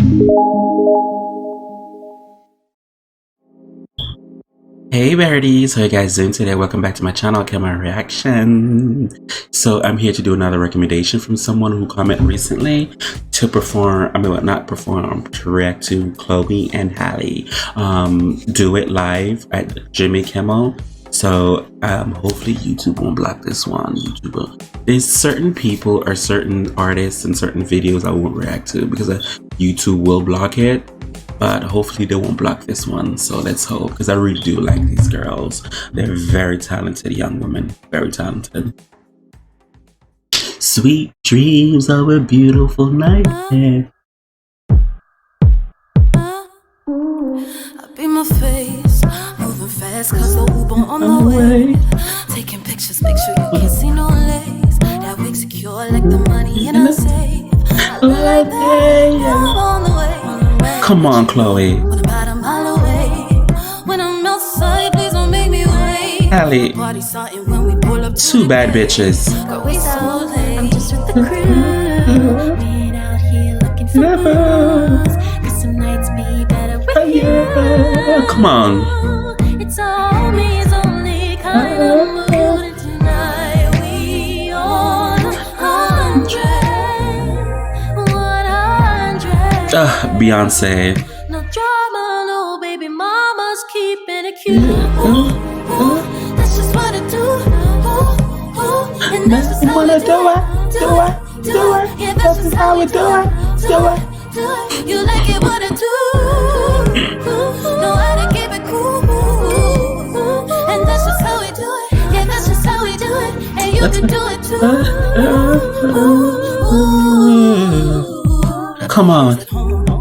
Hey birdies, how you guys doing today? Welcome back to my channel, Kemari Reaction. So I'm here to do another recommendation from someone who commented recently to perform, not perform, to react to Chloe and Halle. Do it live at Jimmy Kimmel. So hopefully YouTube won't block this one. There's certain people or certain artists and certain videos I won't react to because YouTube will block it. But hopefully they won't block this one, so let's hope, because I really do like these girls. They're very talented young women, very talented. Sweet dreams of a beautiful night. I beat my face, moving fast cause the Uber on the way. Taking pictures, make sure you can't see no legs. That wig secure like the money in a safe. I'm on the way. Come on, Chloe. When about a mile away, when I'm outside, please don't make me wait. Halle, two bad bitches. I'm just with the crew. We ain't out here looking for booze. Cause some nights be better with you. Come on. It's all me, it's only kind of mood. And tonight we on 100. Beyonce. No drama, no baby mamas keeping it cute. That's just what I do. And that's just how I do it. Yeah, that's just how we do it. You like it what I do. Know how to keep it cool. And that's just how we do it. Yeah, that's just how we do it. And you can do it too. Come on.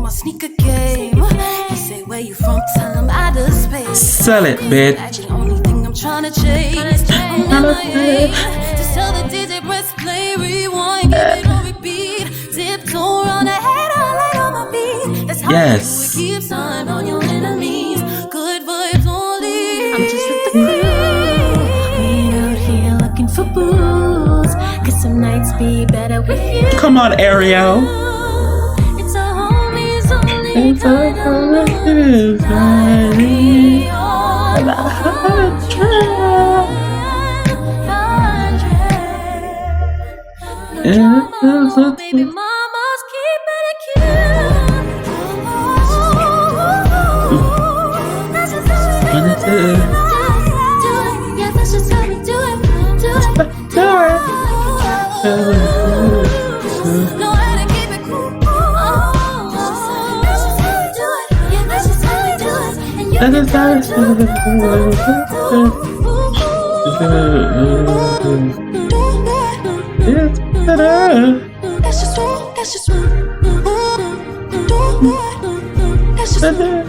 My sneaker game. You say where you from, tell them out of space. Sell it, bitch. That's the only thing I'm trying to chase. I'm in my aim. Just tell the DJ press play, rewind, give it on repeat. Tiptoe around the head, all light on my feet. That's how you do it. Keep time on your enemies. Good vibes only. I'm just with the crew. We ain't out here looking for booze. Cause some nights be better with you. Come on, Ariel. It's a baby mama's keeping it cute. That's just how we do it. Yeah, that's just how we do it. Know how to keep it cool. That's just how we do it. Yeah, that's just how we do it. And you can do it That's just one. That's just one. That's just one.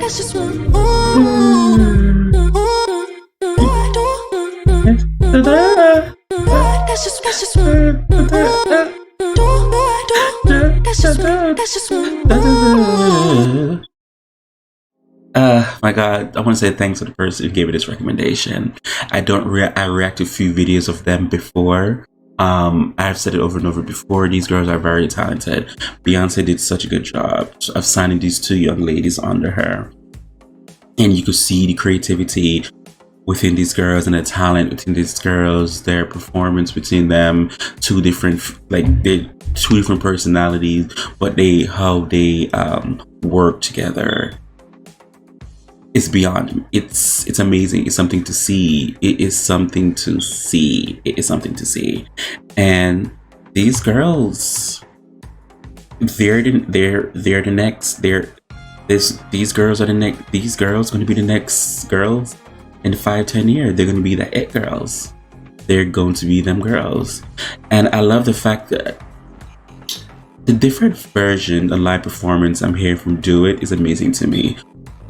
That's just one. My God, I want to say thanks to the person who gave me this recommendation. I react to a few videos of them before. I've said it over and over before. These girls are very talented. Beyonce did such a good job of signing these two young ladies under her, and you could see the creativity within these girls and the talent within these girls, their performance between them, two different personalities, but how they work together. It's beyond. It's amazing. It's something to see. It is something to see. It is something to see. And these girls, these girls going to be the next girls in 5-10 years. They're going to be the it girls. They're going to be them girls. And I love the fact that the different version and live performance I'm hearing from Do It is amazing to me.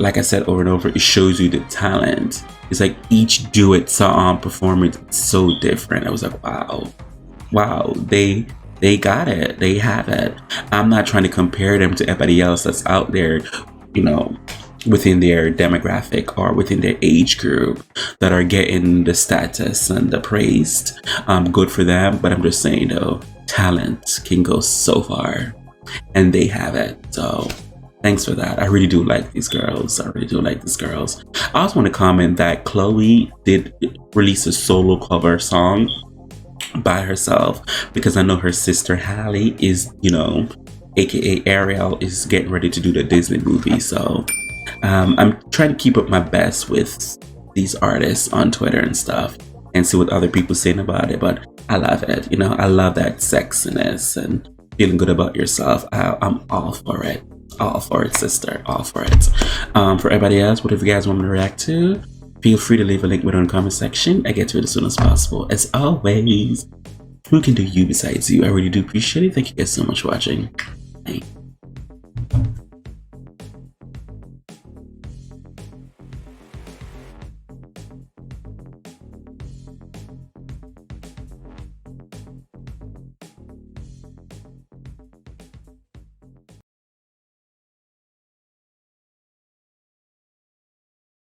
Like I said over and over, it shows you the talent. It's like each Do It song performance is so different. I was like, wow, they got it. They have it. I'm not trying to compare them to everybody else that's out there, within their demographic or within their age group that are getting the status and the praise. Good for them, but I'm just saying though, talent can go so far, and they have it. So Thanks for that. I really do like these girls. I really do like these girls. I also want to comment that Chloe did release a solo cover song by herself because I know her sister Halle is, aka Ariel, is getting ready to do the Disney movie. So I'm trying to keep up my best with these artists on Twitter and stuff and see what other people saying about it. But I love it. I love that sexiness and feeling good about yourself. I'm all for it. All for it, sister. All for it. For everybody else, whatever you guys want me to react to, feel free to leave a link below in the comment section. I get to it as soon as possible. As always, who can do you besides you? I really do appreciate it. Thank you guys so much for watching. Bye.